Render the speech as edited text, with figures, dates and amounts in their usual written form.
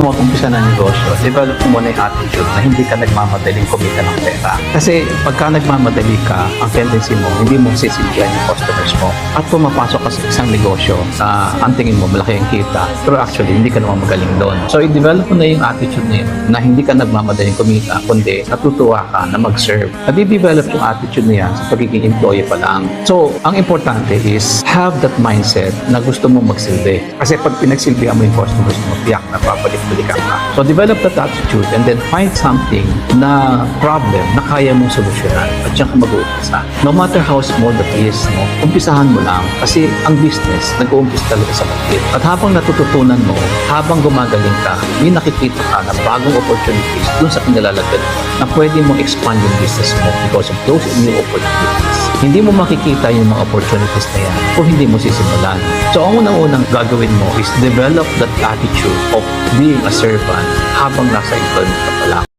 Mag-umpisa ng negosyo, develop mo muna yung attitude na hindi ka nagmamadaling kumita ng pera. Kasi pagka nagmamadali ka, ang tendency mo, hindi mo sisilbihan yung customers mo. At pumapasok ka sa isang negosyo na ang tingin mo malaki ang kita, pero actually hindi ka naman magaling doon. So i-develop mo na yung attitude na yun, na hindi ka nagmamadaling kumita, kundi natutuwa ka na mag-serve. At i-develop yung attitude na yan sa pagiging employee pa lang. So ang importante is have that mindset na gusto mo magsilbi. Kasi pag pinagsilbihan mo yung customers mo, tiyak na babalik-balikan ka. So develop that attitude and then find something na problem na kaya mong solusyonan at siyang mag-uumpisa. No matter how small that is, no, umpisahan mo lang kasi ang business nag-uumpis talaga sa maliit. At habang natututunan mo, habang gumagaling ka, may nakikita ka na bagong opportunities dun sa kinalalagyan mo na pwede mong expand yung business mo because of those new opportunities. Hindi mo makikita yung mga opportunities na yan kung hindi mo sisimulan. So ang unang-unang gagawin mo is develop that attitude of being a servant habang nasa employment ka pa lang.